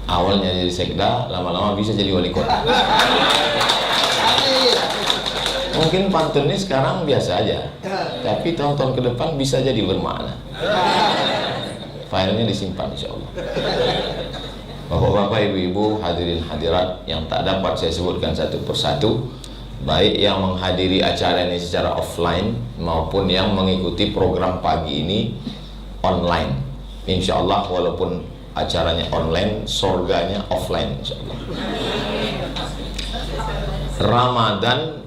Awalnya jadi sekda, lama-lama bisa jadi wali kota. Mungkin pantunnya sekarang biasa aja, tapi tahun-tahun ke depan bisa jadi bermakna. Filenya disimpan insya Allah. Bapak-bapak, ibu-ibu, hadirin hadirat yang tak dapat saya sebutkan satu persatu, baik yang menghadiri acara ini secara offline maupun yang mengikuti program pagi ini online. Insya Allah walaupun acaranya online, surganya offline insya Allah. Ramadan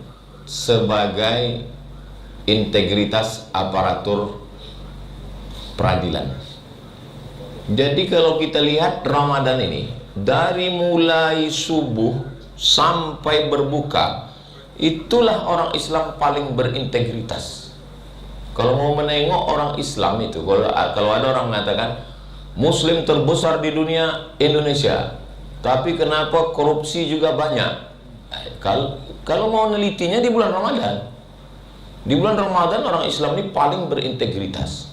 sebagai integritas aparatur peradilan. Jadi kalau kita lihat Ramadan ini, dari mulai subuh sampai berbuka, itulah orang Islam paling berintegritas. Kalau mau menengok orang Islam itu, kalau ada orang mengatakan Muslim terbesar di dunia Indonesia, tapi kenapa korupsi juga banyak? Kalau mau nelitinya di bulan Ramadan, di bulan Ramadan orang Islam ini paling berintegritas.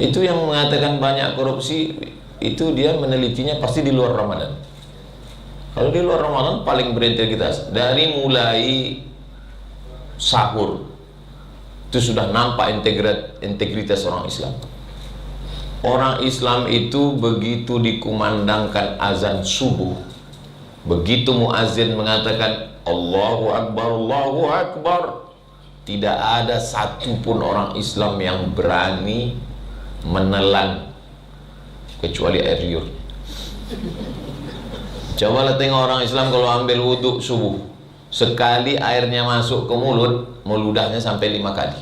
Itu yang mengatakan banyak korupsi, itu dia menelitinya pasti di luar Ramadan. Kalau di luar Ramadan paling berintegritas. Dari mulai sahur itu sudah nampak integritas orang Islam. Orang Islam itu begitu dikumandangkan azan subuh, begitu muazin mengatakan Allahu Akbar, Allahu Akbar, tidak ada satupun orang Islam yang berani menelan kecuali air liur. Cobalah tengok orang Islam kalau ambil wudhu subuh, sekali airnya masuk ke mulut, meludahnya sampai 5 kali.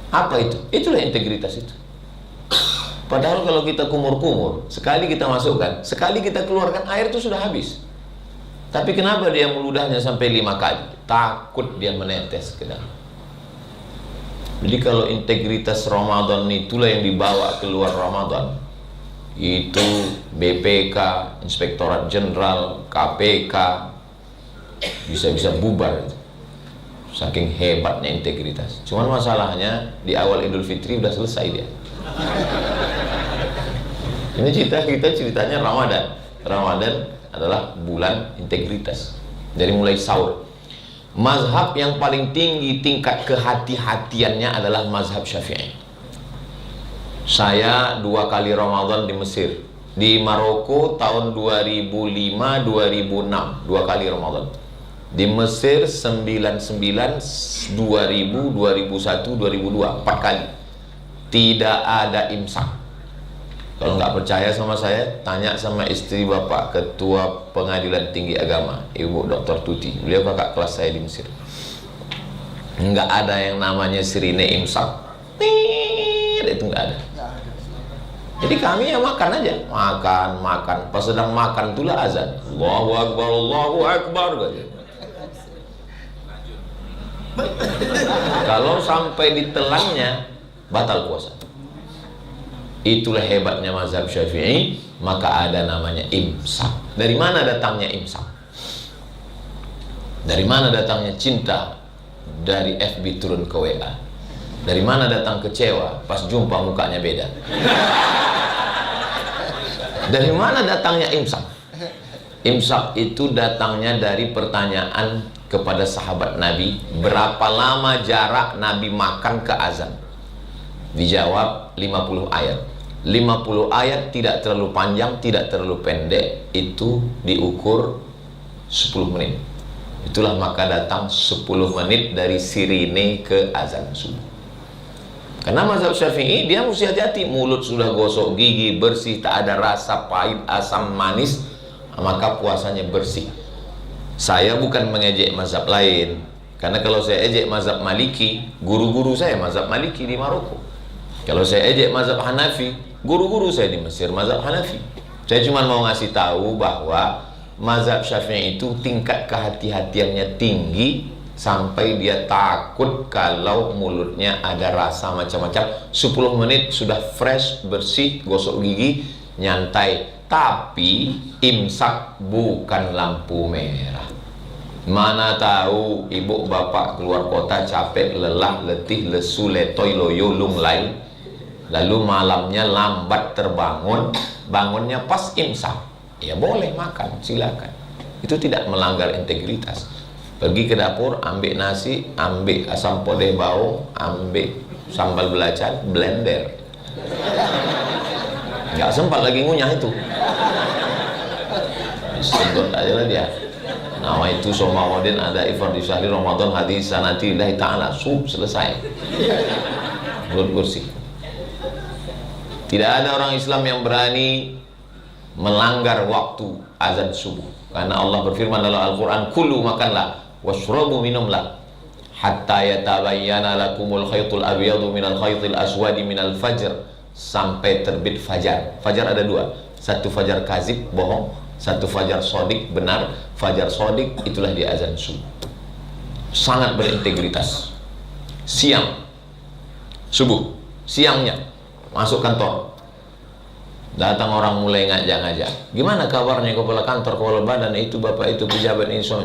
Apa itu? Itulah integritas itu. Padahal kalau kita kumur-kumur, sekali kita masukkan, sekali kita keluarkan, air itu sudah habis. Tapi kenapa dia meludahnya sampai 5 kali? Takut dia menetes ke dalam. Jadi kalau integritas Ramadan itulah yang dibawa keluar Ramadan, itu BPK, Inspektorat Jenderal, KPK bisa-bisa bubar itu. Saking hebatnya integritas. Cuman masalahnya di awal Idul Fitri udah selesai dia. Ini ceritanya Ramadan. Ramadan adalah bulan integritas. Dari mulai sahur. Mazhab yang paling tinggi tingkat kehati-hatiannya adalah mazhab Syafi'i. Saya 2 kali Ramadan di Mesir. Di Maroko tahun 2005-2006, 2 kali Ramadan. Di Mesir 99, 2000, 2001, 2002, 4 kali. Tidak ada imsak. Kalau nggak percaya sama saya, tanya sama istri Bapak Ketua Pengadilan Tinggi Agama, Ibu Dr. Tuti. Beliau kakak kelas saya di Mesir. Nggak ada yang namanya sirine imsak. Itu nggak ada. Jadi kami ya makan aja, makan. Pas sedang makan itulah azan. Allahu Akbar, Allahu Akbar. Kalau sampai ditelannya, batal puasa. Itulah hebatnya mazhab Syafi'i. Maka ada namanya imsak. Dari mana datangnya imsak? Dari mana datangnya cinta? Dari FB turun ke WA. Dari mana datang kecewa? Pas jumpa mukanya beda. Dari mana datangnya imsak? Imsak itu datangnya dari pertanyaan kepada sahabat Nabi, berapa lama jarak Nabi makan ke azan? Dijawab 50 ayat. 50 ayat tidak terlalu panjang, tidak terlalu pendek. Itu diukur 10 menit. Itulah maka datang 10 menit dari sirine ke azan subuh. Karena mazhab Syafi'i dia mesti hati-hati. Mulut sudah gosok gigi, bersih, tak ada rasa pahit, asam, manis, maka puasanya bersih. Saya bukan mengejek mazhab lain. Karena kalau saya ejek mazhab Maliki, guru-guru saya mazhab Maliki di Maroko. Kalau saya ejek mazhab Hanafi, guru-guru saya di Mesir mazhab Hanafi. Saya cuma mau ngasih tahu bahwa mazhab Syafi'i itu tingkat kehati-hatiannya tinggi sampai dia takut kalau mulutnya ada rasa macam-macam. 10 menit sudah fresh, bersih, gosok gigi, nyantai. Tapi imsak bukan lampu merah. Mana tahu ibu bapak keluar kota capek, lelah, letih, lesu, letoy, loyo, lunglai. lalu malamnya lambat terbangun, bangunnya pas imsak, ya boleh makan, silakan. Itu tidak melanggar integritas. Pergi ke dapur, ambil nasi, ambil asam podeh bau, ambil sambal belacan, blender. Nggak sempat lagi ngunyah itu. Sedot aja lah dia. Nama itu Somawadin ada ifar di syahri Ramadan hadis sanati lillahi ta'ala. Selesai. Mulut bersih. Tidak ada orang Islam yang berani melanggar waktu azan subuh. Karena Allah berfirman dalam Al-Quran, kulu makanlah, washrabu minumlah, hatta yatabayyana lakumul khaytul abyadu minal khaytil aswadi minal fajr, sampai terbit fajar. Fajar ada dua, satu fajar kazib, bohong, satu fajar sodik, benar. Fajar sodik itulah di azan subuh. Sangat berintegritas. Siang subuh, siangnya masuk kantor, datang orang mulai ngajak-ngajak, gimana kabarnya kepala kantor, kepala badan itu, bapak itu, pejabat ini, so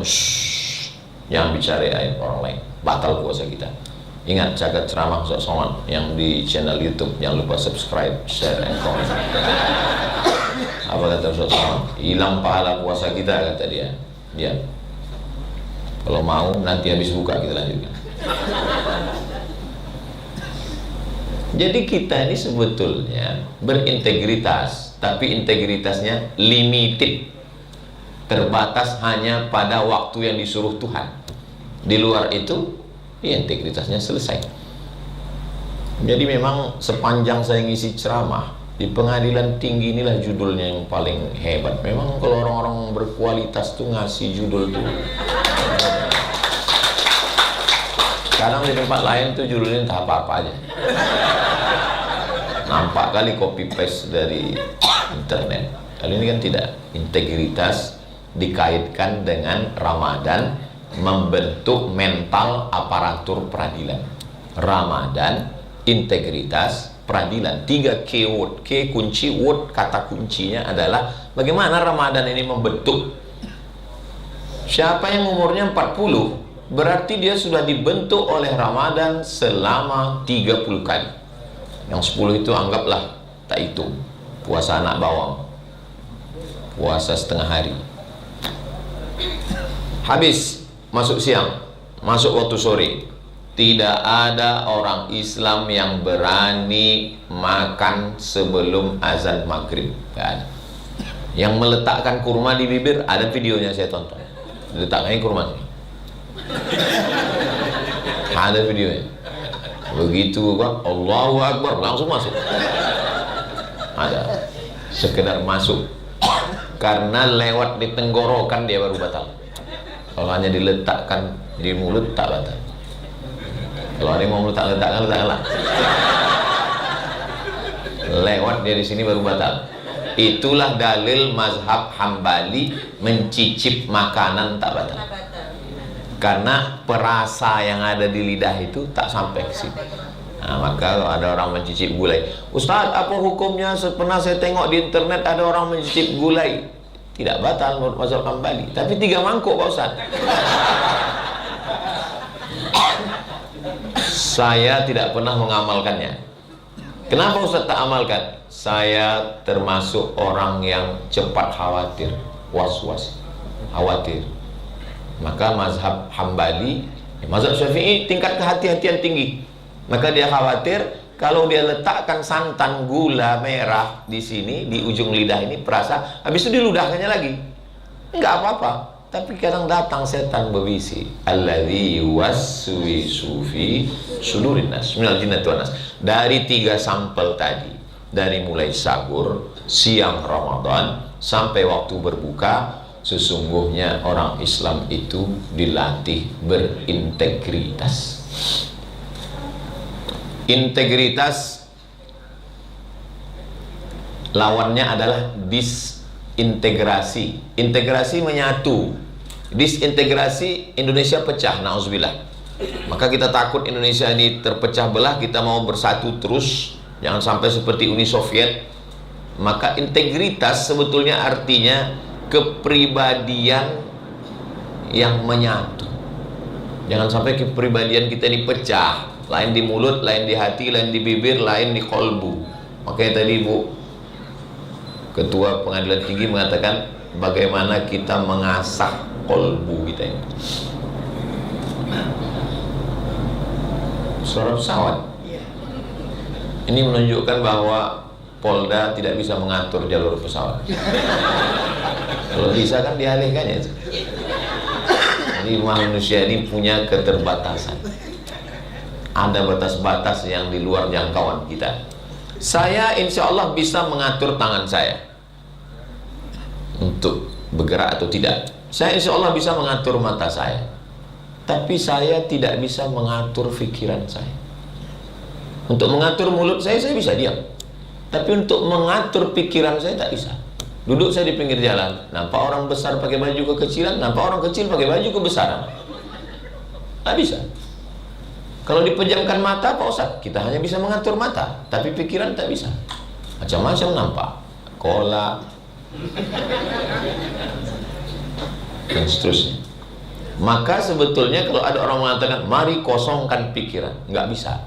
jangan bicara orang lain, batal puasa kita. Ingat, jaga ceramah Ustaz Somad yang di channel YouTube, jangan lupa subscribe, share, and comment. Apa kata Ustaz Somad? Hilang pahala puasa kita, kata dia. Dia, kalau mau nanti habis buka kita lanjutkan. Jadi kita ini sebetulnya berintegritas, tapi integritasnya limited, terbatas hanya pada waktu yang disuruh Tuhan. Di luar itu, ya integritasnya selesai. Jadi memang sepanjang saya ngisi ceramah di pengadilan tinggi, inilah judulnya yang paling hebat. Memang kalau orang-orang berkualitas tuh ngasih judul tuh. Kadang di tempat lain tuh judulnya entah apa-apa aja. Nampak kali copy paste dari internet. Kali ini kan tidak. Integritas dikaitkan dengan Ramadan, membentuk mental aparatur peradilan. Ramadan, integritas, peradilan. 3 keyword. K kunci, word kata kuncinya adalah bagaimana Ramadan ini membentuk. Siapa yang umurnya 40, berarti dia sudah dibentuk oleh Ramadan selama 30 kali. Yang 10 itu anggaplah tak hitung. Puasa anak bawang, puasa setengah hari. Habis, masuk siang, masuk waktu sore. Tidak ada orang Islam yang berani makan sebelum azan maghrib. Gak ada. Yang meletakkan kurma di bibir, ada videonya saya tonton. Letakkannya kurma sini. Ada videonya. Begitu kan, Allahu Akbar, langsung masuk. Ada. Sekedar masuk. Karena lewat di tenggorokan dia baru batal. Kalau hanya diletakkan di mulut tak batal. Kalau ada yang mau letakkan, letakkanlah. Lewat dia di sini baru batal. Itulah dalil mazhab Hambali, mencicip makanan tak batal. Karena perasa yang ada di lidah itu tak sampai ke situ. Nah, maka kalau ada orang mencicip gulai, Ustaz, apa hukumnya? Pernah saya tengok di internet ada orang mencicip gulai. Tidak batal menurut mazhab Hambali, tapi 3 mangkuk Pak Ustaz. Saya tidak pernah mengamalkannya. Kenapa Ustaz tak amalkan? Saya termasuk orang yang cepat khawatir, was-was, khawatir. Maka mazhab Hambali, mazhab Syafi'i tingkat kehati-hatian tinggi. Maka dia khawatir kalau dia letakkan santan gula merah di sini, di ujung lidah ini, perasa, habis itu diludahkannya lagi. Enggak apa-apa. Tapi kadang datang setan berbisi. Alladzi yuwaswisu fi sudurin nas minal jinnati wan nas. Dari 3 sampel tadi, dari mulai sahur, siang Ramadan, sampai waktu berbuka, sesungguhnya orang Islam itu dilatih berintegritas. Integritas lawannya adalah disintegrasi. Integrasi menyatu, disintegrasi Indonesia pecah, na'udzubillah. Maka kita takut Indonesia ini terpecah belah, kita mau bersatu terus, jangan sampai seperti Uni Soviet. Maka integritas sebetulnya artinya kepribadian yang menyatu. Jangan sampai kepribadian kita dipecah. lain di mulut, lain di hati, lain di bibir, lain di kolbu. Makanya tadi Bu Ketua Pengadilan Tinggi mengatakan bagaimana kita mengasah kolbu kita ini. Suara pesawat. Ini menunjukkan bahwa Polda tidak bisa mengatur jalur pesawat. Kalau bisa kan dialihkan ya. Jadi manusia ini punya keterbatasan. Ada batas-batas yang di luar jangkauan kita. Saya insya Allah bisa mengatur tangan saya untuk bergerak atau tidak. Saya insya Allah bisa mengatur mata saya. Tapi saya tidak bisa mengatur pikiran saya. Untuk mengatur mulut saya bisa diam. Tapi untuk mengatur pikiran saya tak bisa. Duduk saya di pinggir jalan, nampak orang besar pakai baju kekecilan, nampak orang kecil pakai baju kebesaran. Tak bisa. Kalau dipejamkan mata, Pak Ustaz, kita hanya bisa mengatur mata, tapi pikiran tak bisa. Macam-macam nampak, kolak, dan seterusnya. Maka sebetulnya kalau ada orang mengatakan, mari kosongkan pikiran, nggak bisa.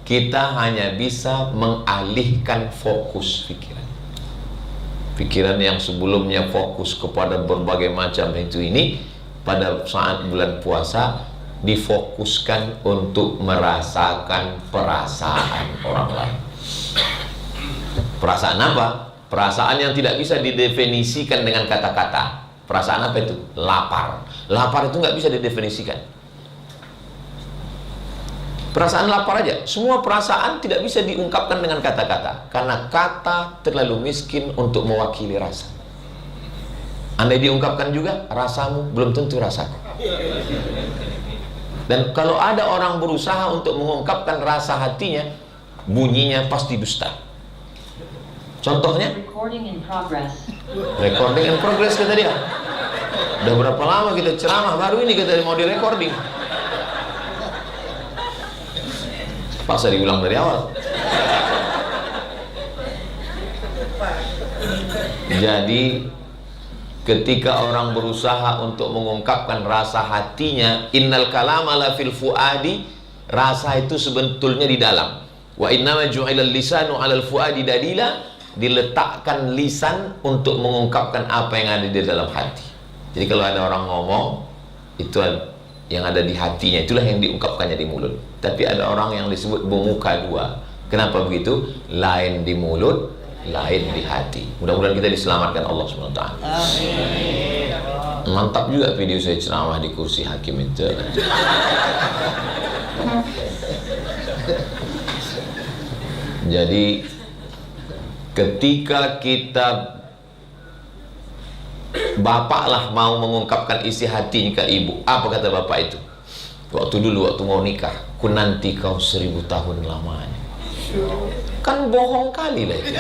Kita hanya bisa mengalihkan fokus pikiran. Pikiran yang sebelumnya fokus kepada berbagai macam ini, pada saat bulan puasa difokuskan untuk merasakan perasaan orang lain. Perasaan apa? Perasaan yang tidak bisa didefinisikan dengan kata-kata. Perasaan apa itu? Lapar. Lapar itu nggak bisa didefinisikan. Perasaan lapar aja. Semua perasaan tidak bisa diungkapkan dengan kata-kata, karena kata terlalu miskin untuk mewakili rasa. Andai diungkapkan juga, rasamu belum tentu rasaku. Dan kalau ada orang berusaha untuk mengungkapkan rasa hatinya, bunyinya pasti dusta. Contohnya, recording in progress kata dia. Udah berapa lama kita ceramah, baru ini kita mau direcording. Paksa diulang dari awal. Jadi ketika orang berusaha untuk mengungkapkan rasa hatinya, innal kalama la fil fuadi, rasa itu sebetulnya di dalam. Wa innama ju'ilal lisanu 'alal fuadi dalila, diletakkan lisan untuk mengungkapkan apa yang ada di dalam hati. Jadi kalau ada orang ngomong, itu yang ada di hatinya, itulah yang diungkapkannya di mulut. Tapi ada orang yang disebut bermuka dua. Kenapa begitu? Lain di mulut, lain di hati. Mudah-mudahan kita diselamatkan Allah SWT. Mantap juga video saya ceramah di kursi hakim itu. Jadi ketika kita, bapak lah mau mengungkapkan isi hatinya ke ibu, apa kata bapak itu? Waktu dulu, waktu mau nikah, ku nanti kau 1000 tahun lamanya. Kan bohong kali lah itu.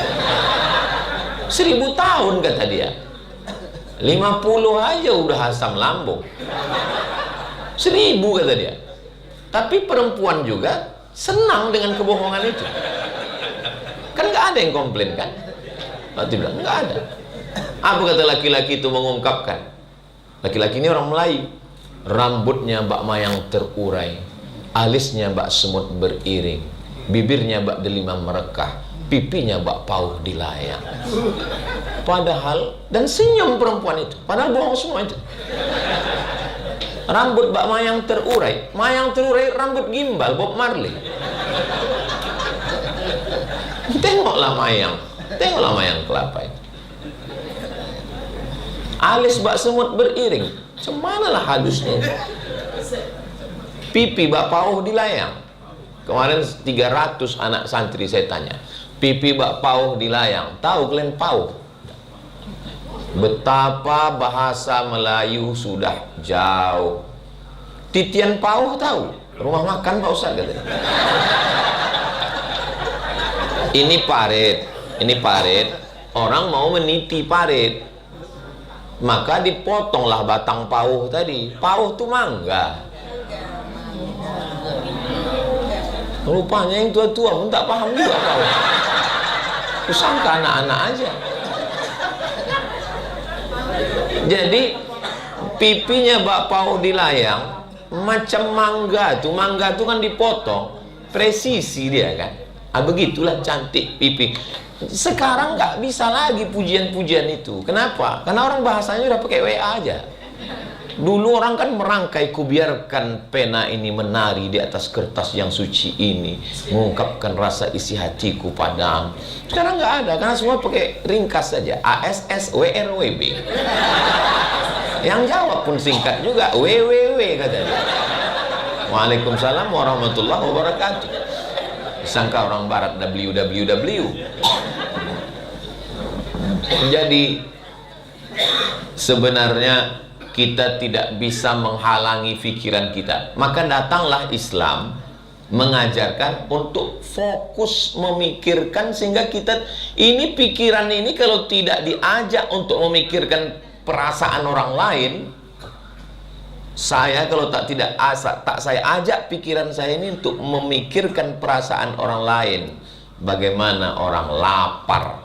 1000 tahun kata dia. 50 aja udah asam lambung. 1000 kata dia. Tapi perempuan juga senang dengan kebohongan itu. Kan gak ada yang komplain kan? Waktu bilang, gak ada. Apa kata laki-laki itu mengungkapkan? Laki-laki ini orang Melayu. Rambutnya bak mayang terurai, alisnya bak semut beriring, bibirnya bak delima merekah, pipinya bak pauh dilayang. Padahal, dan senyum perempuan itu, padahal bohong semua itu. Rambut bak mayang terurai rambut gimbal Bob Marley. Tengoklah mayang kelapa itu. Alis bak semut beriring, cemanalah halusnya. Pipi bak pauh dilayang. Kemarin 300 anak santri saya tanya, pipi bak pauh dilayang, tahu kalian pauh? Betapa bahasa Melayu sudah jauh. Titian pauh tahu? Rumah makan Pak Ustaz katanya. Ini parit, orang mau meniti parit, maka dipotonglah batang pauh tadi. Pauh itu mangga. Rupanya yang tua-tua pun tak paham juga pauh. Kusangka anak-anak aja. Jadi pipinya bak pauh dilayang macam mangga tuh kan dipotong. presisi dia kan. Begitulah cantik pipi. Sekarang nggak bisa lagi pujian-pujian itu. Kenapa? Karena orang bahasanya udah pakai WA aja. Dulu orang kan merangkai, kubiarkan pena ini menari di atas kertas yang suci ini, mengungkapkan rasa isi hatiku padamu. Sekarang nggak ada, karena semua pakai ringkas saja, ASS WRWB. Yang jawab pun singkat juga, WWW katanya. Waalaikumsalam warahmatullahi wabarakatuh. Disangka orang barat WWW. Jadi sebenarnya kita tidak bisa menghalangi pikiran kita. Maka datanglah Islam mengajarkan untuk fokus memikirkan, sehingga kita ini pikiran ini kalau tidak diajak untuk memikirkan perasaan orang lain, saya kalau tak saya ajak pikiran saya ini untuk memikirkan perasaan orang lain. Bagaimana orang lapar,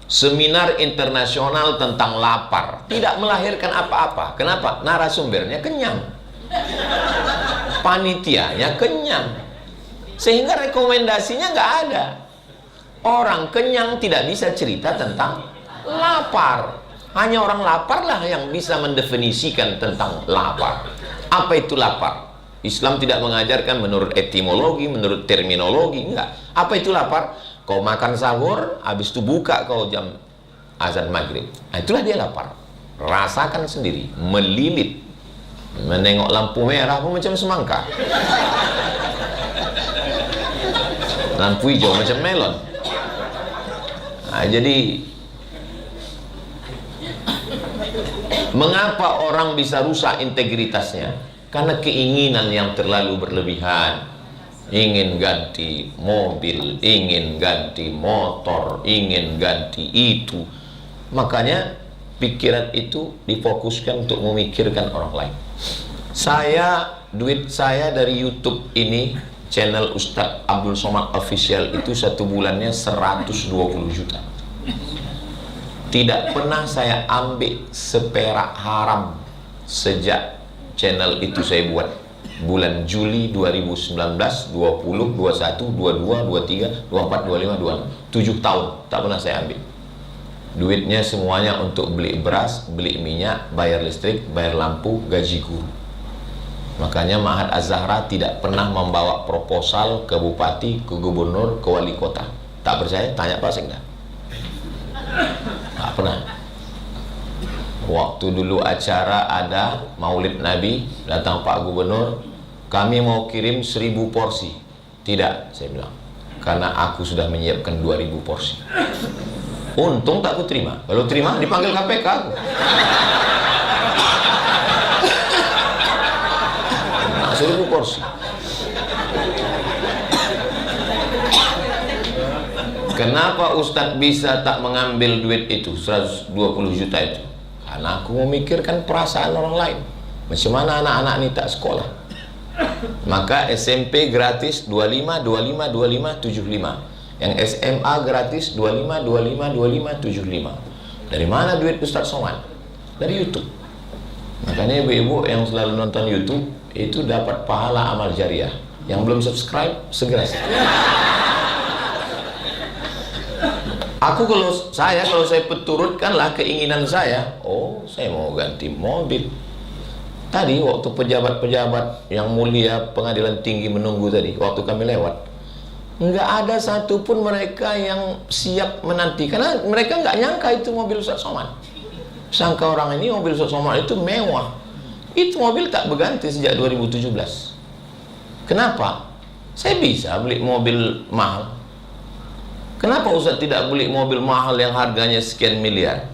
seminar internasional tentang lapar, tidak melahirkan apa-apa. Kenapa? Narasumbernya kenyang, panitianya kenyang, sehingga rekomendasinya nggak ada. Orang kenyang tidak bisa cerita tentang lapar. Hanya orang lapar lah yang bisa mendefinisikan tentang lapar. Apa itu lapar? Islam tidak mengajarkan menurut etimologi, menurut terminologi, enggak. Apa itu lapar? Kau makan sahur, habis itu buka kau jam azan maghrib. Nah, itulah dia lapar. Rasakan sendiri, melilit, menengok lampu merah pun macam semangka, lampu hijau macam melon. Nah, jadi mengapa orang bisa rusak integritasnya? Karena keinginan yang terlalu berlebihan. Ingin ganti mobil, ingin ganti motor, ingin ganti itu. Makanya pikiran itu difokuskan untuk memikirkan orang lain. Duit saya dari YouTube ini, channel Ustadz Abdul Somad Official itu, satu bulannya 120 juta. Tidak pernah saya ambil seperak haram sejak channel itu saya buat. Bulan Juli 2019, 20, 21, 22, 23, 24, 25, 26, 7 tahun tak pernah saya ambil. Duitnya semuanya untuk beli beras, beli minyak, bayar listrik, bayar lampu, gaji guru. Makanya Ma'had Az-Zahra tidak pernah membawa proposal ke bupati, ke gubernur, ke wali kota. Tak percaya? Tanya Pak Sekda. Tak pernah. Waktu dulu acara ada Maulid Nabi, datang Pak Gubernur, kami mau kirim 1000 porsi. Tidak, saya bilang, karena aku sudah menyiapkan 2000 porsi. Untung tak ku terima. Kalau terima dipanggil KPK aku. Nah, 1000 porsi. Kenapa Ustadz bisa tak mengambil duit itu, 120 juta itu? Karena aku memikirkan perasaan orang lain. Macam mana anak-anak ini tak sekolah? Maka SMP gratis 25, 25, 25, 75. Yang SMA gratis 25, 25, 25, 75. Dari mana duit Ustadz Somad? Dari YouTube. Makanya ibu-ibu yang selalu nonton YouTube itu dapat pahala amal jariah. Yang belum subscribe, segera. Kalau saya peturutkanlah keinginan saya. Oh, saya mau ganti mobil. Tadi waktu pejabat-pejabat yang mulia pengadilan tinggi menunggu tadi, waktu kami lewat, nggak ada satupun mereka yang siap menanti, karena mereka nggak nyangka itu mobil Ustadz Somad. Sangka orang ini mobil Ustadz Somad itu mewah. Itu mobil tak berganti sejak 2017. Kenapa? Saya bisa beli mobil mahal. Kenapa Ustadz tidak beli mobil mahal yang harganya sekian miliar?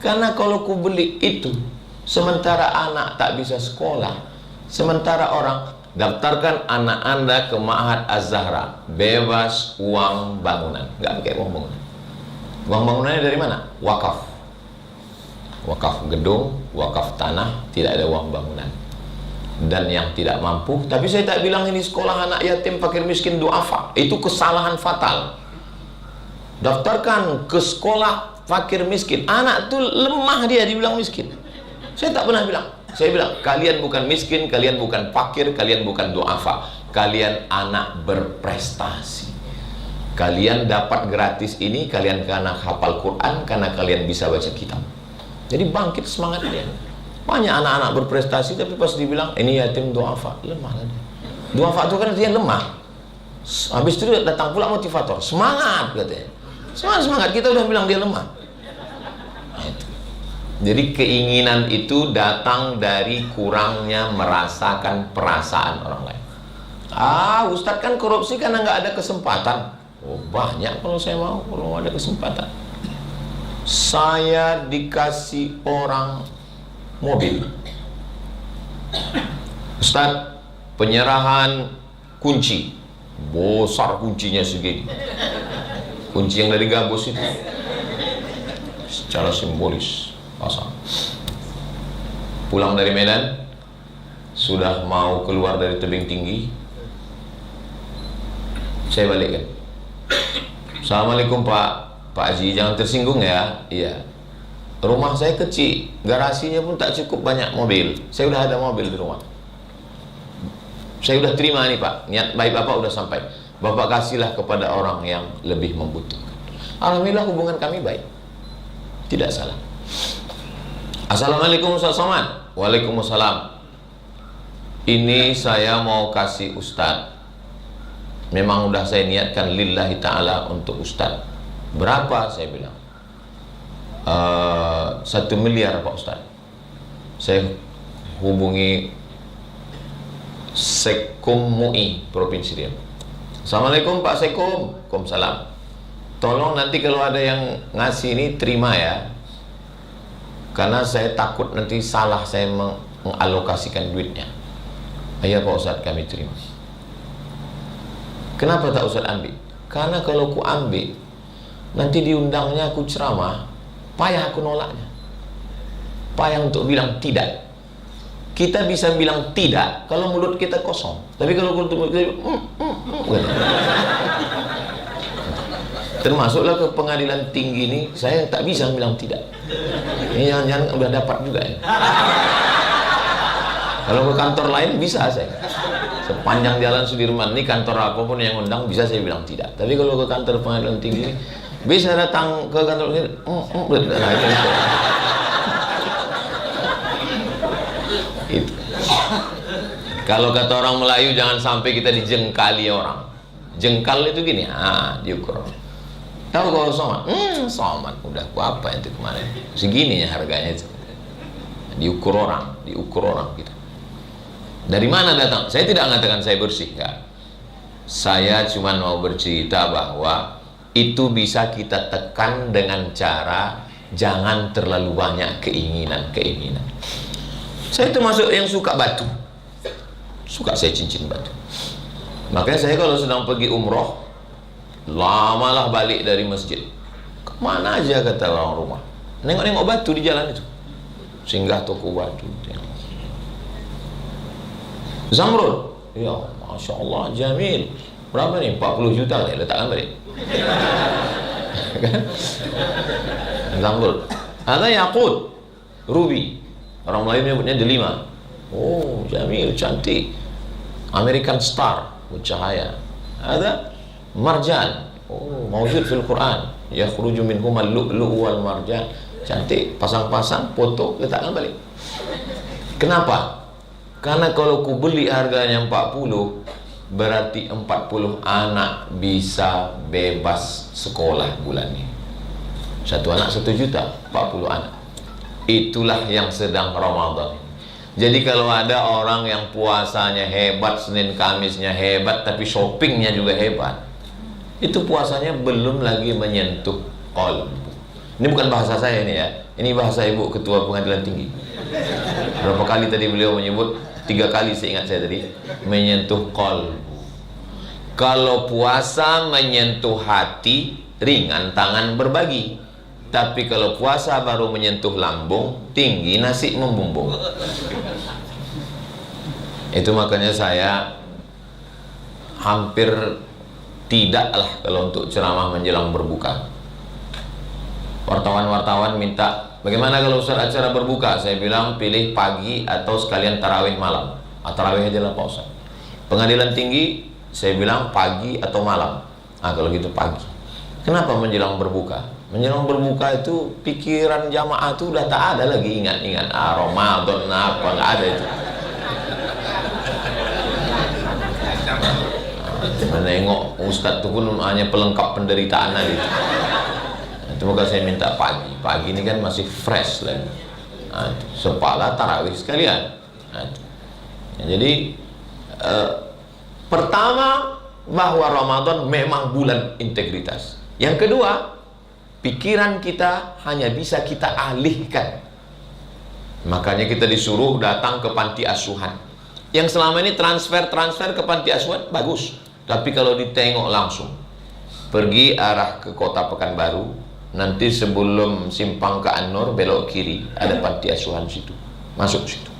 Karena kalau ku beli itu, sementara anak tak bisa sekolah, sementara orang daftarkan anak Anda ke Ma'had Az-Zahra, bebas uang bangunan, nggak pakai uang bangunan. Uang bangunannya dari mana? Wakaf. Wakaf gedung, wakaf tanah, tidak ada uang bangunan. Dan yang tidak mampu, tapi saya tak bilang ini sekolah anak yatim, fakir miskin, duafa. Itu kesalahan fatal. Daftarkan ke sekolah fakir miskin. Anak tuh lemah, dia dibilang miskin. Saya tak pernah bilang. Saya bilang, kalian bukan miskin, kalian bukan fakir, kalian bukan duafa. kalian anak berprestasi. Kalian dapat gratis ini, kalian karena hafal Quran, karena kalian bisa baca kitab. Jadi bangkit semangat dia. Banyak anak-anak berprestasi, tapi pas dibilang, ini yatim duafa, lemah lah dia. Duafa itu kan artinya lemah. Habis itu datang pula motivator, semangat katanya. Semangat, kita udah bilang dia lemah. Jadi keinginan itu datang dari kurangnya merasakan perasaan orang lain. Ustadz kan korupsi karena nggak ada kesempatan. Oh, banyak kalau saya mau, kalau ada kesempatan. Saya dikasih orang mobil. Ustadz, penyerahan kunci. Besar kuncinya segini. Kunci yang dari gabus itu. Secara simbolis pasang. Pulang dari Medan, sudah mau keluar dari tebing tinggi, saya balikkan. Assalamualaikum Pak Haji, jangan tersinggung ya. Iya. Rumah saya kecil, garasinya pun tak cukup banyak mobil. Saya udah ada mobil di rumah. Saya udah terima nih Pak, niat baik Bapak udah sampai. Bapak kasihlah kepada orang yang lebih membutuhkan. Alhamdulillah hubungan kami baik. Tidak salah. Assalamualaikum Ustaz Somad. Waalaikumsalam. Ini saya mau kasih Ustadz. Memang udah saya niatkan lillahi ta'ala untuk Ustadz. Berapa? Saya bilang 1 miliar Pak Ustadz. Saya hubungi Sekum MUI Provinsi Riau. Assalamualaikum Pak Sekum. Waalaikumsalam. Tolong nanti kalau ada yang ngasih ini terima ya, karena saya takut nanti salah saya mengalokasikan duitnya. Iya Pak Ustadz, kami terima. Kenapa tak Ustadz ambil? Karena kalau ku ambil, nanti diundangnya aku ceramah, payah aku nolaknya. Payah untuk bilang tidak. Kita bisa bilang tidak kalau mulut kita kosong. Tapi kalau mulut kita termasuklah ke pengadilan tinggi ini, saya tak bisa bilang tidak. Ini jangan-jangan udah dapat juga ya. Kalau ke kantor lain bisa saya. Sepanjang jalan Sudirman ini kantor apapun yang undang bisa saya bilang tidak. Tapi kalau ke kantor pengadilan tinggi bisa datang ke kantor ini. Itu. Kalau kata orang Melayu, jangan sampai kita dijengkali orang. Jengkal itu gini, diukur. Tahu kalau Somad? Somad udah apa itu kemarin? Segininya harganya itu. Diukur orang gitu. Dari mana datang? Saya tidak mengatakan saya bersih, enggak. Saya cuma mau bercerita bahwa itu bisa kita tekan dengan cara jangan terlalu banyak keinginan. Saya termasuk yang suka batu. Suka saya cincin batu. Makanya saya kalau sedang pergi umroh, lamalah balik dari masjid. Kemana aja kata orang rumah. Nengok-nengok batu di jalan itu. Singgah toko batu. Zamrud, ya Masya Allah, Jamil. Berapa nih? 40 juta nih, letakkan balik. Zamrud. Ada yakut, ruby. Orang Melayu menyebutnya delima. Oh, Jamil, cantik. American Star, bercahaya. Ada marjan. Oh, maujud fil Quran. Yakhruju minhumal lu'lu' wal marjan. Cantik, pasang-pasang foto, letakkan balik. Kenapa? Karena kalau ku beli harganya 40, berarti 40 anak bisa bebas sekolah bulan ini. Satu anak 1 juta, 40 anak. Itulah yang sedang Ramadan. Jadi kalau ada orang yang puasanya hebat, Senin Kamisnya hebat, tapi shoppingnya juga hebat, itu puasanya belum lagi menyentuh qalbu. Ini bukan bahasa saya ini ya, ini bahasa Ibu Ketua Pengadilan Tinggi. Berapa kali tadi beliau menyebut? 3 kali saya ingat saya tadi, menyentuh qalbu. Kalau puasa menyentuh hati, ringan tangan berbagi. Tapi kalau puasa baru menyentuh lambung, tinggi nasi membumbung. Itu makanya saya hampir tidaklah kalau untuk ceramah menjelang berbuka. Wartawan-wartawan minta, bagaimana kalau Ustaz acara berbuka? Saya bilang pilih pagi atau sekalian tarawih malam. Tarawih aja lah Pak Ustaz. Pengadilan tinggi, saya bilang pagi atau malam. Nah, kalau gitu pagi. Kenapa menjelang berbuka? Menjelang berbuka itu pikiran jamaah itu udah tak ada lagi ingat-ingat Ramadan apa, nggak ada itu. Menengok Ustadz itu pun hanya pelengkap penderitaan aja itu. Itu maka saya minta pagi. Pagi ini kan masih fresh lagi. Nah, sepala tarawih sekalian. Nah, jadi pertama, bahwa Ramadan memang bulan integritas. Yang kedua, pikiran kita hanya bisa kita alihkan. Makanya kita disuruh datang ke panti asuhan. Yang selama ini transfer ke panti asuhan bagus, tapi kalau ditengok langsung, pergi arah ke kota Pekanbaru, nanti sebelum simpang ke An-Nur belok kiri, ada panti asuhan situ. Masuk situ.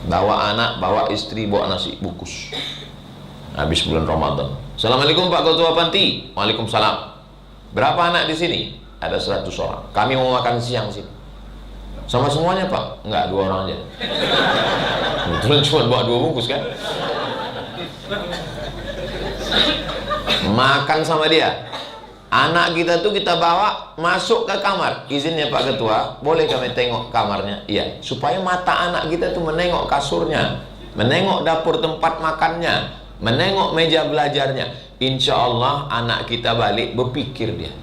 Bawa anak, bawa istri, bawa nasi bungkus. Habis bulan Ramadan. Assalamualaikum Pak Ketua Panti. Waalaikumsalam. Berapa anak di sini? Ada 100 orang. Kami mau makan siang sini. Sama semuanya Pak? Enggak, 2 orang aja. Kebetulan cuma bawa 2 bungkus kan? Makan sama dia. Anak kita tuh kita bawa masuk ke kamar. Izinnya Pak Ketua, boleh kami tengok kamarnya? Iya, supaya mata anak kita tuh menengok kasurnya, menengok dapur tempat makannya, menengok meja belajarnya. Insya Allah anak kita balik berpikir dia.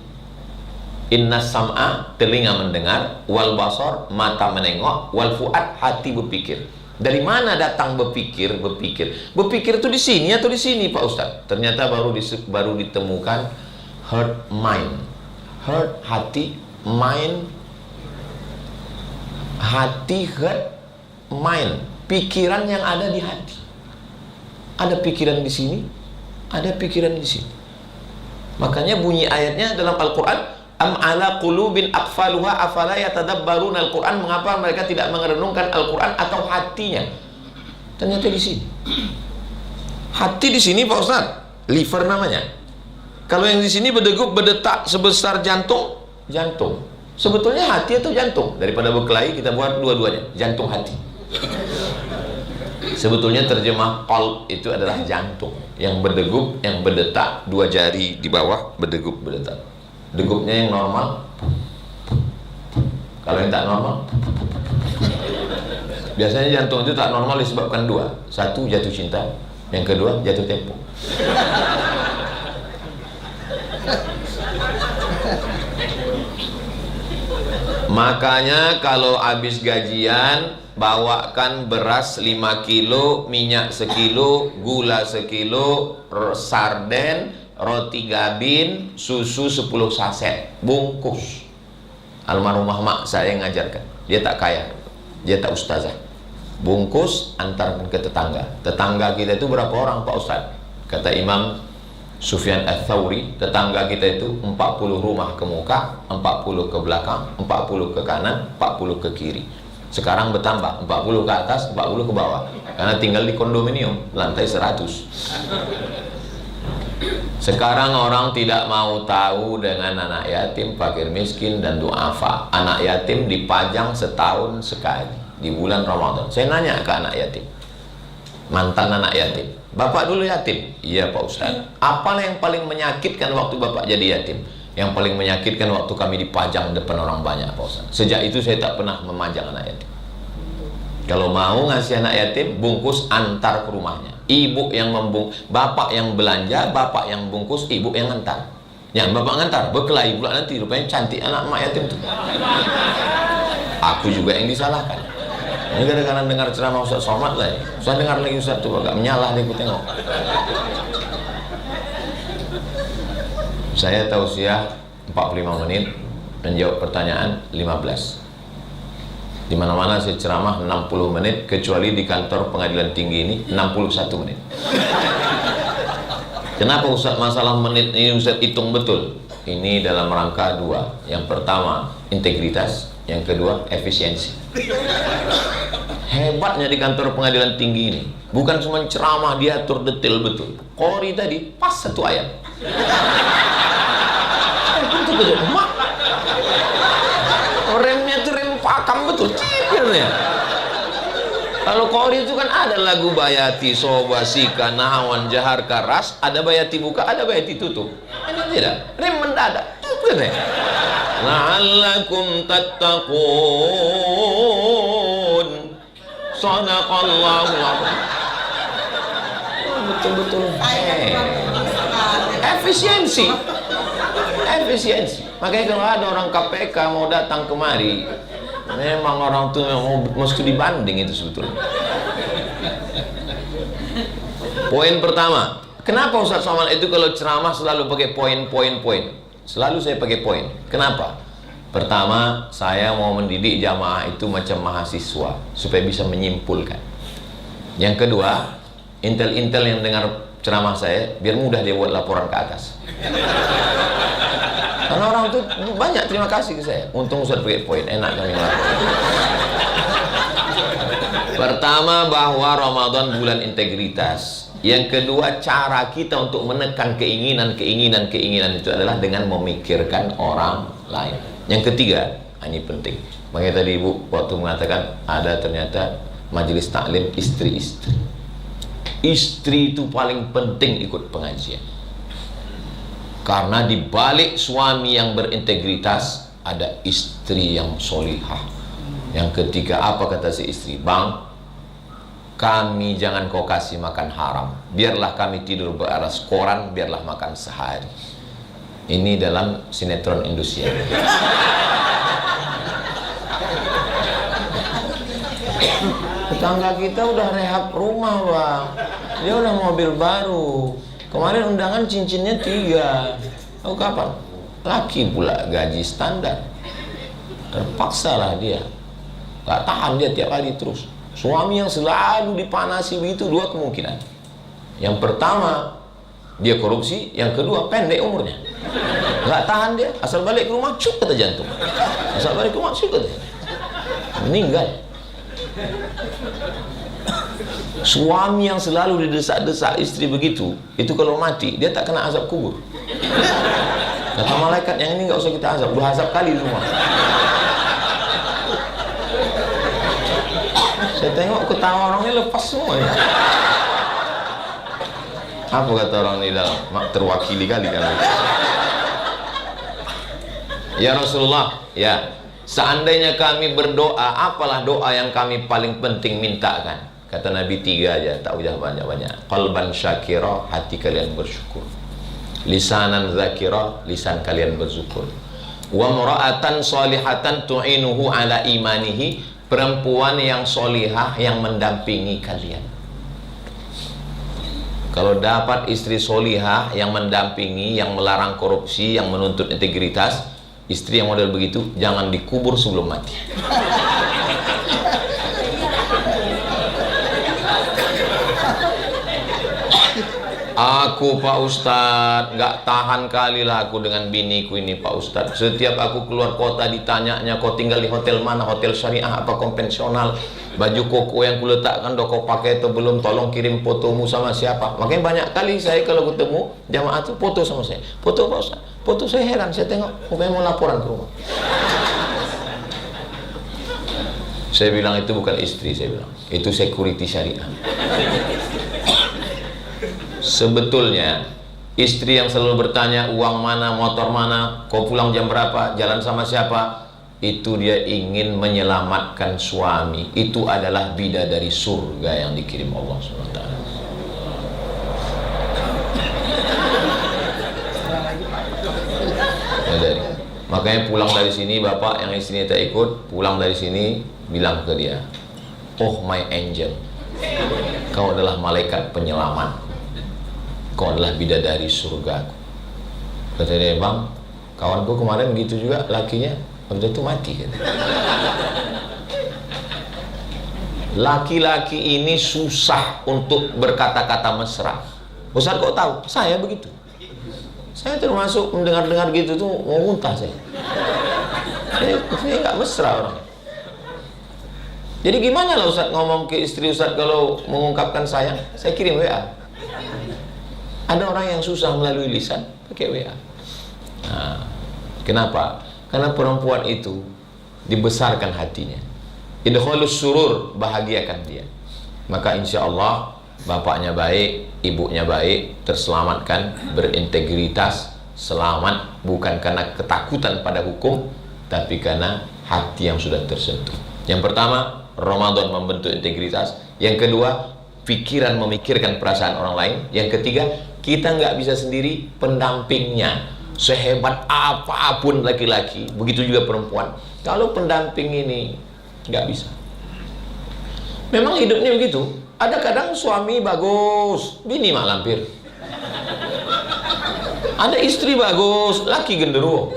Inna sam'a, telinga mendengar, wal basar, mata menengok, wal fuad, hati berpikir. Dari mana datang berpikir? Berpikir itu di sini atau di sini Pak Ustaz? Ternyata baru ditemukan heart mind. Heart hati, mind hati, heart, mind. Pikiran yang ada di hati. Ada pikiran di sini, ada pikiran di sini. Makanya bunyi ayatnya dalam Al-Qur'an, am ala qulubin aqfaluha afala yatadabbaruna al-Qur'an. Mengapa mereka tidak merenungkan Al-Qur'an atau hatinya? Ternyata di sini. Hati di sini Pak Ustaz, liver namanya. Kalau yang di sini berdegup, berdetak sebesar jantung, jantung. Sebetulnya hati atau jantung? Daripada berkelahi kita buat dua-duanya, jantung hati. Sebetulnya terjemah qalb itu adalah jantung yang berdegup, yang berdetak, 2 jari di bawah berdegup, berdetak. Degupnya yang normal. Kalau yang tak normal, biasanya jantung itu tak normal disebabkan 2. 1, jatuh cinta. Yang kedua, jatuh tempo. Makanya kalau habis gajian, bawakan beras 5 kilo, minyak sekilo, gula sekilo, sarden, roti gabin, susu 10 saset, bungkus. Almarhumah mak saya yang ngajarkan. Dia tak kaya, dia tak ustazah. Bungkus, antarkan ke tetangga. Tetangga kita itu berapa orang Pak Ustaz? Kata Imam Sufyan Ats-Tsauri, tetangga kita itu 40 rumah ke muka, 40 ke belakang, 40 ke kanan, 40 ke kiri. Sekarang bertambah, 40 ke atas, 40 ke bawah. Karena tinggal di kondominium, lantai 100. Sekarang orang tidak mau tahu dengan anak yatim, fakir miskin, dan duafa. Anak yatim dipajang setahun sekali di bulan Ramadan. Saya nanya ke anak yatim, mantan anak yatim, Bapak dulu yatim? Iya Pak Ustaz. Apa yang paling menyakitkan waktu Bapak jadi yatim? Yang paling menyakitkan waktu kami dipajang depan orang banyak Pak Ustaz. Sejak itu saya tak pernah memajang anak yatim. Kalau mau ngasih anak yatim, bungkus antar ke rumahnya. Ibu yang bapak yang belanja, bapak yang bungkus, ibu yang antar. Yang bapak ngantar, berkelahi pula nanti, rupanya cantik anak mak yatim itu. Aku juga yang disalahkan. Ini kadang-kadang dengar ceramah Ustaz Somad lah ya. Saya dengar lagi Ustaz tuh agak menyalah nih, aku tengok. Saya tausiah 45 menit, menjawab pertanyaan 15. Di mana-mana saya ceramah 60 menit, kecuali di kantor pengadilan tinggi ini 61 menit. Kenapa Ustaz masalah menit ini Ustaz hitung betul? Ini dalam rangka 2. Yang pertama, integritas. Yang kedua, efisiensi. Hebatnya di kantor pengadilan tinggi ini, bukan cuma ceramah, diatur detail betul. Qori tadi pas 1 ayat. Itu betul, mak. Remnya itu rem pakam betul, cipirnya. Kalau Qori itu kan ada lagu Bayati, Soba, Sika, Nahawan, Jahar, Karas, ada Bayati buka, ada Bayati tutup. Ini tidak, ini mendadak. La'allakum tattaqun. Sadaqallahu azim. Betul-betul. Efisiensi. Efisiensi. Makanya kalau ada orang KPK mau datang kemari, memang orang itu mesti dibanding itu sebetulnya. Poin pertama, kenapa Ustaz Somad itu kalau ceramah selalu pakai poin? Selalu saya pakai poin. Kenapa? Pertama, saya mau mendidik jamaah itu macam mahasiswa supaya bisa menyimpulkan. Yang kedua, intel-intel yang dengar ceramah saya biar mudah dia buat laporan ke atas. Karena orang itu banyak terima kasih ke saya. Untung Ustaz pakai poin, enak kami melakukan. Pertama, bahwa Ramadan bulan integritas. Yang kedua, cara kita untuk menekan keinginan itu adalah dengan memikirkan orang lain. Yang ketiga, ini penting. Makanya tadi Ibu waktu mengatakan ada ternyata majelis taklim istri-istri. Istri itu paling penting ikut pengajian. Karena di balik suami yang berintegritas ada istri yang solihah. Yang ketiga, apa kata si istri? Bang, kami jangan kau kasih makan haram. Biarlah kami tidur beraras koran, biarlah makan sehari. Ini dalam sinetron Indosiar. Tetangga kita udah rehab rumah, Bang. Dia udah mobil baru. Kemarin undangan cincinnya 3. Oh, kapan? Laki pula gaji standar. Terpaksa lah dia. Gak tahan dia tiap hari terus. Suami yang selalu dipanasi begitu, 2 kemungkinan. Yang pertama, dia korupsi. Yang kedua, pendek umurnya. Gak tahan dia, asal balik ke rumah cuk kata jantung. Asal balik ke rumah cuk kata meninggal. Suami yang selalu didesak-desak istri begitu, itu kalau mati dia tak kena azab kubur. Kata malaikat, yang ini gak usah kita azab, 2 azab kali semua. Saya tengok ketawa orangnya lepas semua ya. Apa kata orang ini dalam? Terwakili kali kan. Ya Rasulullah, ya, seandainya kami berdoa, apalah doa yang kami paling penting mintakan? Kata Nabi 3 aja, tak usah banyak-banyak. Qalban syakira, hati kalian bersyukur. Lisanan zakira, lisan kalian bersyukur. Wa mura'atan salihatan tu'inuhu ala imanihi, perempuan yang solihah yang mendampingi kalian. Kalau dapat istri solihah yang mendampingi, yang melarang korupsi, yang menuntut integritas, istri yang model begitu jangan dikubur sebelum mati. Aku Pak Ustadz gak tahan kali lah aku dengan biniku ini Pak Ustadz. Setiap aku keluar kota ditanyanya, kau tinggal di hotel mana, hotel syariah apa konvensional, baju koko yang kuletakkan udah kau pakai atau belum, tolong kirim fotomu sama siapa. Makanya banyak kali saya kalau ketemu jamaah itu foto sama saya, foto Pak Ustadz, foto. Saya heran, saya tengok mukanya mau laporan ke rumah. Saya bilang itu bukan istri, saya bilang itu security syariah. Sebetulnya istri yang selalu bertanya uang mana, motor mana, kau pulang jam berapa, jalan sama siapa, itu dia ingin menyelamatkan suami. Itu adalah bidadari surga yang dikirim Allah SWT. Makanya pulang dari sini, bapak yang istrinya tak ikut, pulang dari sini bilang ke dia, oh my angel, kau adalah malaikat penyelamat, kau adalah bidadari surgaku. Kata dia, bang, kawanku kemarin begitu juga, lakinya waktu itu mati. Laki-laki ini susah untuk berkata-kata mesra. Ustaz kok tahu? Saya begitu. Saya termasuk mendengar-dengar gitu tuh mau muntah saya. Saya nggak mesra orang. Jadi gimana lah Ustaz ngomong ke istri Ustaz kalau mengungkapkan sayang? Saya kirim WA. Ada orang yang susah melalui lisan, pakai WA. Nah, kenapa? Karena perempuan itu dibesarkan hatinya. Idkhalus surur, bahagiakan dia. maka insya Allah bapaknya baik, ibunya baik, terselamatkan, berintegritas, selamat bukan karena ketakutan pada hukum, tapi karena hati yang sudah tersentuh. Yang pertama, Ramadan membentuk integritas. Yang kedua, pikiran memikirkan perasaan orang lain. Yang ketiga, kita nggak bisa sendiri, pendampingnya. Sehebat apapun laki-laki, begitu juga perempuan, kalau pendamping ini nggak bisa. Memang hidupnya begitu. Ada kadang suami bagus, bini mak lampir. Ada istri bagus, laki genderuwo.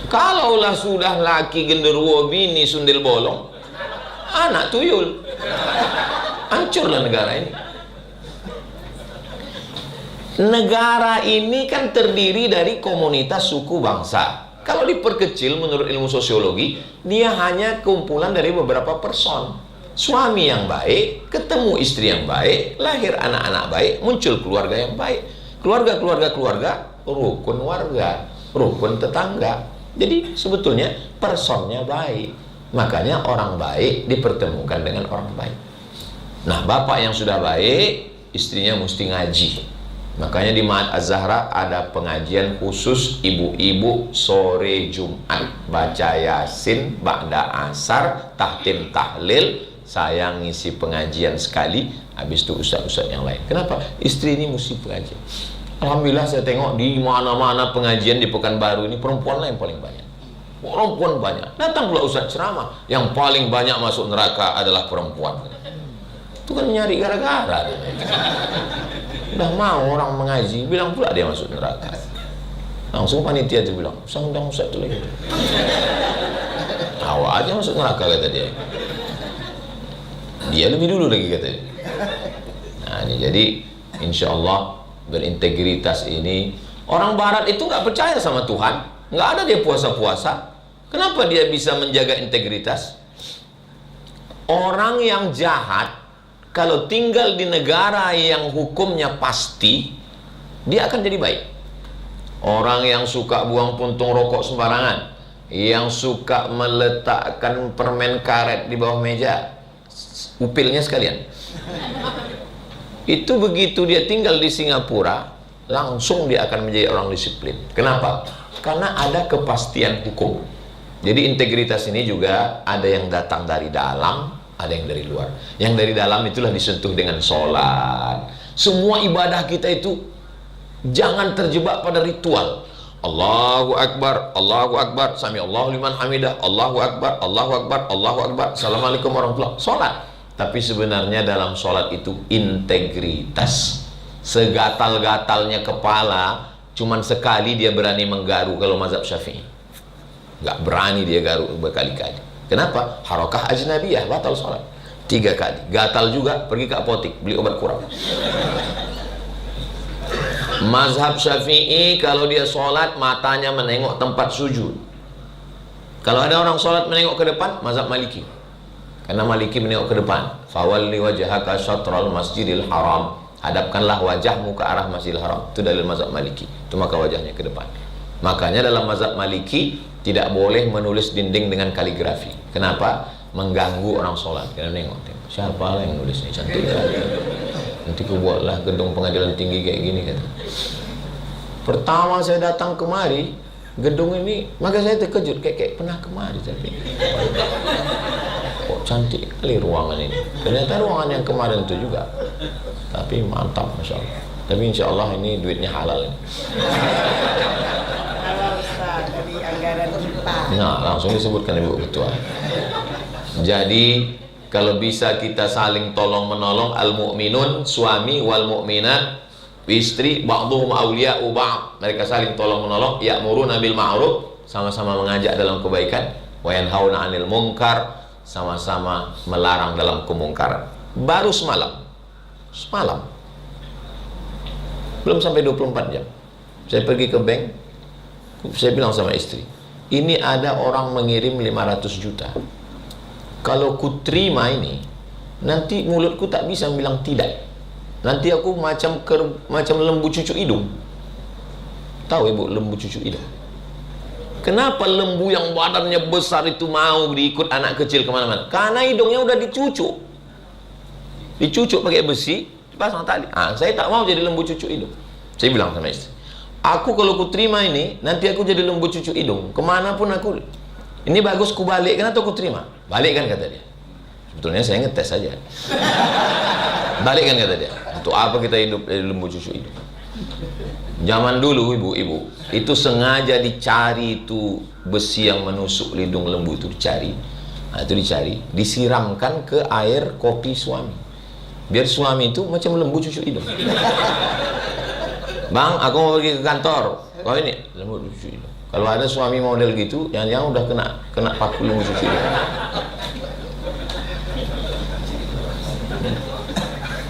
Kalaulah sudah laki genderuwo, bini sundel bolong, anak tuyul, hancurlah negara ini. Negara ini kan terdiri dari komunitas suku bangsa. Kalau diperkecil menurut ilmu sosiologi, dia hanya kumpulan dari beberapa person. Suami yang baik, ketemu istri yang baik, lahir anak-anak baik, muncul keluarga yang baik. Keluarga, rukun warga, rukun tetangga. Jadi sebetulnya personnya baik. Makanya orang baik dipertemukan dengan orang baik. Nah, bapak yang sudah baik, istrinya mesti ngaji. Makanya di Ma'had Az-Zahra ada pengajian khusus ibu-ibu sore Jumat, baca Yasin, ba'da asar, tahtim tahlil. Saya ngisi pengajian sekali, habis itu ustaz-ustaz yang lain. Kenapa? Istri ini mesti pengajian. Alhamdulillah saya tengok di mana-mana pengajian di Pekanbaru ini perempuan lah yang paling banyak. Perempuan banyak. Datang pula ustaz ceramah, yang paling banyak masuk neraka adalah perempuan. Itu kan nyari gara-gara. Udah mau orang mengaji, bilang pula dia masuk neraka. Langsung panitia itu bilang, usah undang ustaz itu lagi. Awak aja masuk neraka, kata dia. Dia lebih dulu lagi, kata dia. Nah ini jadi insya Allah berintegritas ini. Orang barat itu nggak percaya sama Tuhan, nggak ada dia puasa-puasa. Kenapa dia bisa menjaga integritas? Orang yang jahat kalau tinggal di negara yang hukumnya pasti, dia akan jadi baik. Orang yang suka buang puntung rokok sembarangan, yang suka meletakkan permen karet di bawah meja, upilnya sekalian, itu begitu dia tinggal di Singapura, langsung dia akan menjadi orang disiplin. Kenapa? Karena ada kepastian hukum. Jadi integritas ini juga ada yang datang dari dalam, ada yang dari luar. Yang dari dalam itulah disentuh dengan sholat. Semua ibadah kita itu jangan terjebak pada ritual. Allahu Akbar, sami Allahu liman hamidah, Allahu Akbar, Allahu Akbar, Assalamualaikum warahmatullahi wabarakatuh. Sholat. Tapi sebenarnya dalam sholat itu integritas. Segatal-gatalnya kepala, cuman sekali dia berani menggaru kalau mazhab Syafi'i. Nggak berani dia garu berkali-kali. Kenapa? Harakah ajnabiyah, batal sholat 3 kali. Gatal juga, pergi ke apotik beli obat kurang. Mazhab Syafi'i kalau dia sholat matanya menengok tempat sujud. Kalau ada orang sholat menengok ke depan, mazhab Maliki. Karena Maliki menengok ke depan. Fawalli wajhaka syatral masjidil haram. Hadapkanlah wajahmu ke arah Masjidil Haram. Itu dalil mazhab Maliki. Itu maka wajahnya ke depan. Makanya dalam mazhab Maliki tidak boleh menulis dinding dengan kaligrafi. Kenapa? Mengganggu orang sholat. Karena nengok, siapa lah yang nulis ini, cantik kali. Nanti ku buatlah gedung pengadilan tinggi kayak gini, kata. Pertama saya datang kemari, gedung ini, maka saya terkejut, kayak pernah kemari tapi kok cantik kali ruangan ini. Ternyata ruangan yang kemarin itu juga. Tapi mantap, masya Allah. Tapi insya Allah ini duitnya halal. Dari anggaran IPA. Nah, langsung disebutkan Ibu Ketua. Jadi kalau bisa kita saling tolong menolong, al mukminun suami wal mukminat istri ba'dhum awliya'u ba'd. Mereka saling tolong menolong, ya'muruna bil ma'ruf, sama-sama mengajak dalam kebaikan, wa yanhauna 'anil munkar, sama-sama melarang dalam kemungkaran. Baru semalam belum sampai 24 jam saya pergi ke bank, saya bilang sama istri, ini ada orang mengirim 500 juta. Kalau ku terima ini, nanti mulutku tak bisa bilang tidak. Nanti aku macam lembu cucuk hidung. Tahu Ibu lembu cucuk hidung? Kenapa lembu yang badannya besar itu mau diikut anak kecil kemana-mana? Karena hidungnya udah dicucuk. Dicucuk pakai besi, pasang tali. Saya tak mau jadi lembu cucuk hidung. Saya bilang sama istri, aku kalau ku terima ini, nanti aku jadi lembu cucuk hidung. Kemanapun aku, ini bagus ku balik, kan atau ku terima? Balik kan, kata dia. Sebetulnya saya ngetes saja. Balik kan, kata dia. Untuk apa kita hidup jadi lembu cucuk hidung? Zaman dulu ibu-ibu itu sengaja dicari itu besi yang menusuk hidung lembu itu dicari. Itu dicari, disiramkan ke air kopi suami. Biar suami itu macam lembu cucuk hidung. Bang, aku mau pergi ke kantor. Kau ini lembu cucuk hidung. Kalau ada suami model gitu, yang udah kena paku lembu cucuk hidung.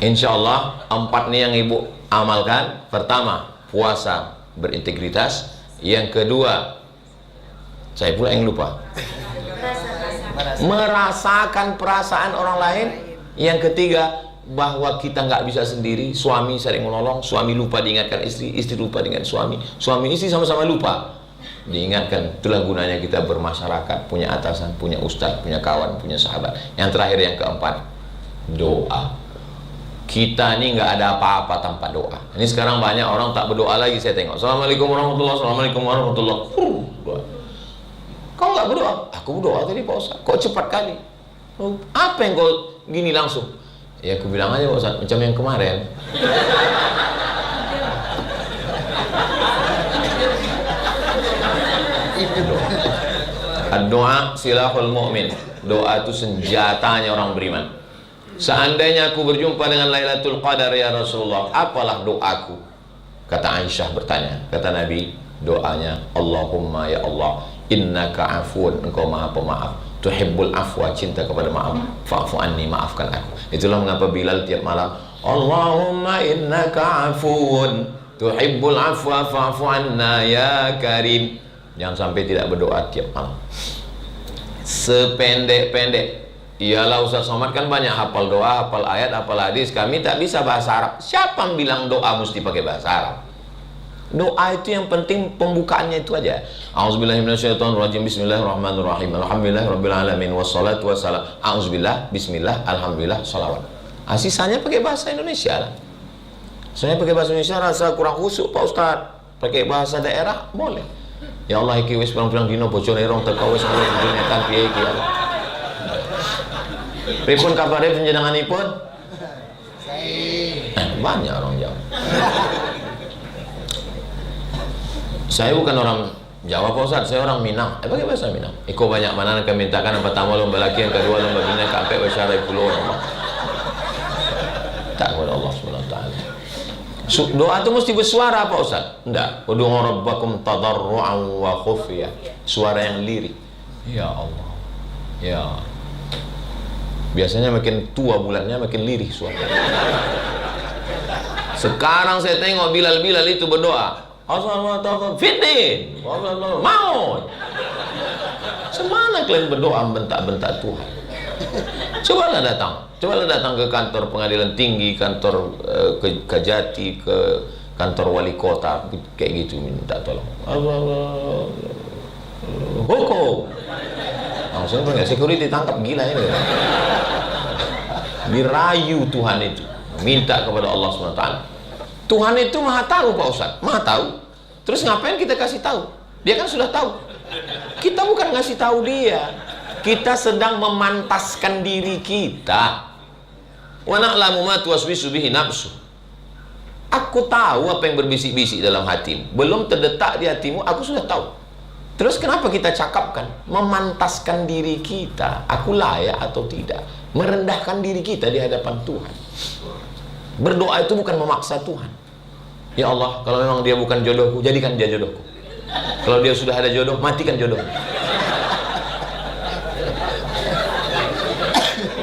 Insya Allah 4 nih yang ibu amalkan. Pertama, puasa berintegritas. Yang kedua, saya pula yang lupa, merasakan perasaan orang lain. Yang ketiga, bahwa kita nggak bisa sendiri. Suami sering menolong, suami lupa diingatkan istri, istri lupa diingatkan suami, suami istri sama-sama lupa diingatkan. Itulah gunanya kita bermasyarakat, punya atasan, punya ustadz, punya kawan, punya sahabat. Yang terakhir, yang keempat, doa. Kita ini nggak ada apa-apa tanpa doa. Ini sekarang banyak orang tak berdoa lagi. Saya tengok, Assalamualaikum warahmatullahi wabarakatuh, Assalamualaikum warahmatullahi wabarakatuh. Kau nggak berdoa? Aku berdoa tadi Pak Ustaz. Kok cepat kali? Apa yang kau gini langsung? Ya aku bilang aja Pak Ustaz, macam yang kemarin. Doa silahul mu'min. Doa itu senjatanya orang beriman. Seandainya aku berjumpa dengan Lailatul Qadar ya Rasulullah, apalah doaku? Kata Aisyah bertanya, kata Nabi, doanya Allahumma ya Allah, innaka afuun, engkau maha pemaaf, tuhibbul afwa, cinta kepada maaf, fa'fu anni, maafkan aku. Itulah mengapa Bilal tiap malam, Allahumma innaka afuun, tuhibbul afwa, fa'fu anna ya karim. Jangan sampai tidak berdoa tiap malam. Sependek-pendek. Iyalah Ustaz Somad kan banyak hafal doa, hafal ayat, hafal hadis. Kami tak bisa bahasa Arab. Siapa yang bilang doa mesti pakai bahasa Arab? Doa itu yang penting pembukaannya itu aja. A'udzubillahi minasyaitonirrajim. Bismillahirrahmanirrahim. Alhamdulillahirabbil alamin wassalatu wassalam. A'udzubillah, bismillah, alhamdulillah, shalawat. Sisanya pakai bahasa Indonesia lah. Soalnya pakai bahasa Indonesia rasa kurang khusyuk Pak Ustaz. Pakai bahasa daerah boleh. Ya Allah iki wis pirang-pirang dino bojone rong teko wis ngono dunya kan piye iki ya. Pripun kabare panjenenganipun? Banyak orang Jawa. Saya bukan orang Jawa Pak Ustaz, saya orang Minang. Pakai bahasa Minang. Iko banyak mana yang mintakan, yang pertama lomba laki, yang kedua lomba bina, sampai wasyarai pulau Allah. Tak kepada Allah SWT. Doa itu mesti bersuara Pak Ustaz? Enggak. Ud'u rabbakum tadarru'an wa khufiyah. Suara yang lirik. Ya Allah. Ya. Biasanya makin tua bulannya makin lirih suara. Sekarang saya tengok Bilal itu berdoa. Assalamualaikum fitin. Maut. Semana kalian berdoa bentak-bentak Tuhan? Cobalah datang ke kantor pengadilan tinggi, kantor Kejati, ke kantor wali kota, kayak gitu minta tolong. Hukum. Langsung punya security tangkap, gila ini. Dirayu Tuhan itu, minta kepada Allah SWT. Tuhan itu maha tahu Pak Ustaz, maha tahu. Terus ngapain kita kasih tahu? Dia kan sudah tahu. Kita bukan ngasih tahu dia, kita sedang memantaskan diri kita. Wa na'lamu ma tuwaswisu bihi nafsu. Aku tahu apa yang berbisik-bisik dalam hatimu. Belum terdetak di hatimu, aku sudah tahu. Terus kenapa kita cakapkan? Memantaskan diri kita, aku layak atau tidak. Merendahkan diri kita di hadapan Tuhan. Berdoa itu bukan memaksa Tuhan. Ya Allah, kalau memang dia bukan jodohku, jadikan dia jodohku. Kalau dia sudah ada jodoh, matikan jodoh.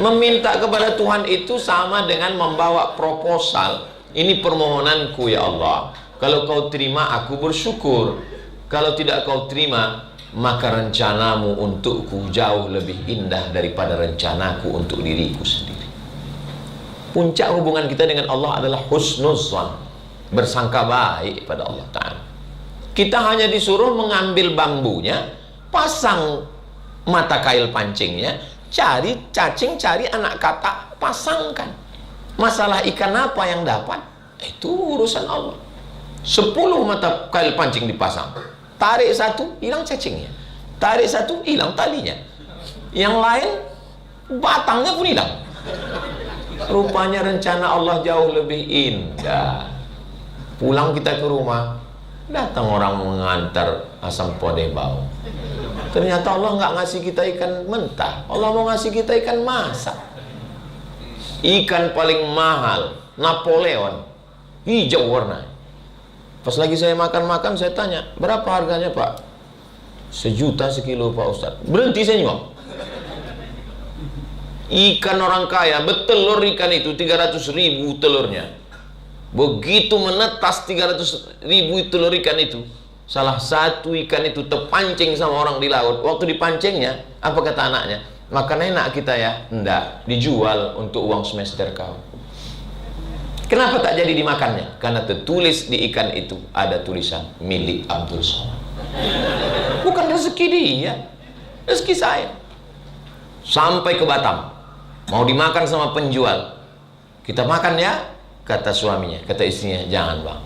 Meminta kepada Tuhan itu sama dengan membawa proposal. Ini permohonanku ya Allah. Kalau kau terima, aku bersyukur. Kalau tidak kau terima, maka rencanamu untukku jauh lebih indah daripada rencanaku untuk diriku sendiri. Puncak hubungan kita dengan Allah adalah husnuzan, bersangka baik pada Allah Ta'ala. Kita hanya disuruh mengambil bambunya, pasang mata kail pancingnya, cari cacing, cari anak katak, pasangkan. Masalah ikan apa yang dapat, itu urusan Allah. 10 mata kail pancing dipasang, tarik satu, hilang cacingnya, tarik satu, hilang talinya, yang lain batangnya pun hilang. Rupanya rencana Allah jauh lebih indah. Pulang kita ke rumah, datang orang mengantar asam podeh bau. Ternyata Allah nggak ngasih kita ikan mentah, Allah mau ngasih kita ikan masak. Ikan paling mahal, Napoleon, hijau warna. Pas lagi saya makan-makan, saya tanya, berapa harganya Pak? 1 juta sekilo Pak Ustadz. Berhenti saya nyuap. Ikan orang kaya, betelur ikan itu 300.000 telurnya. Begitu menetas 300.000 telur ikan itu, salah satu ikan itu terpancing sama orang di laut. Waktu dipancingnya, apa kata anaknya? Makan enak kita ya? Enggak, dijual untuk uang semester kau. Kenapa tak jadi dimakannya? Karena tertulis di ikan itu ada tulisan milik Abdul Somad. Bukan rezeki dia, rezeki saya. Sampai ke Batam, mau dimakan sama penjual. Kita makan ya, kata suaminya, kata istrinya, jangan bang.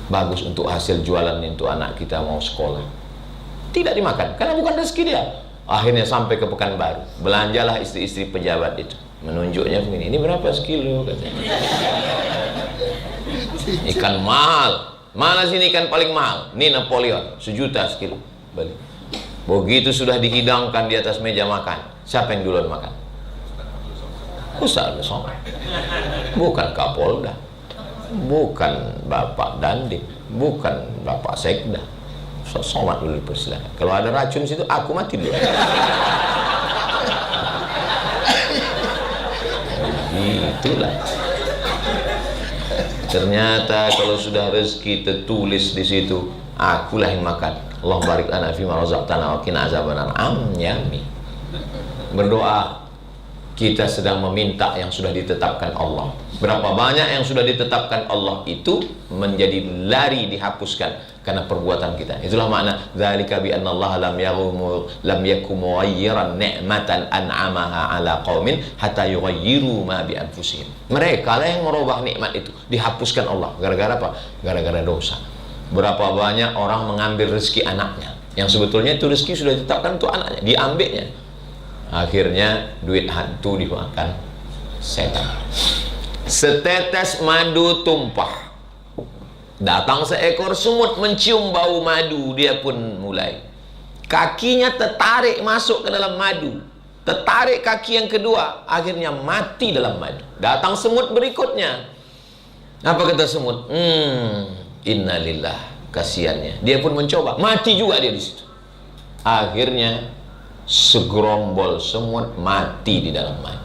Bagus untuk hasil jualan untuk anak kita mau sekolah. Tidak dimakan, karena bukan rezeki dia. Akhirnya sampai ke Pekanbaru, belanjalah istri-istri pejabat itu. Menunjuknya begini, ini berapa sekilo katanya. Ikan mahal. Mana sini ikan paling mahal? Ini Napoleon, 1 juta sekilo. Beli. Begitu sudah dihidangkan di atas meja makan, siapa yang duluan makan? Ustaz Abdul Somad. Bukan Kapolda, bukan Bapak Dandim, bukan Bapak Sekda. Somad dulu dipersilakan. Kalau ada racun situ, aku mati dulu. Itulah. Ternyata kalau sudah rezeki tertulis di situ, akulah yang makan. Allah barik lana fima razaqtana wa qina azabannar. Yami. Berdoa, kita sedang meminta yang sudah ditetapkan Allah. Berapa banyak yang sudah ditetapkan Allah itu menjadi lari dihapuskan karena perbuatan kita. Itulah makna dzalika bi anna Allah lam yakum mughayyiran ni'matan an'amaha 'ala qaumin hatta yughayyiru ma bi anfusihim. Mereka lah yang merubah nikmat itu, dihapuskan Allah. Gara-gara apa? Gara-gara dosa. Berapa banyak orang mengambil rezeki anaknya yang sebetulnya itu rezeki sudah ditetapkan untuk anaknya, diambilnya. Akhirnya duit hantu dimakan setan. Setetes madu tumpah, datang seekor semut mencium bau madu, dia pun mulai. Kakinya tertarik masuk ke dalam madu, tertarik kaki yang kedua, akhirnya mati dalam madu. Datang semut berikutnya. Apa kata semut? Innalillah, kasihannya. Dia pun mencoba, mati juga dia di situ. Akhirnya segerombol semut mati di dalam madu.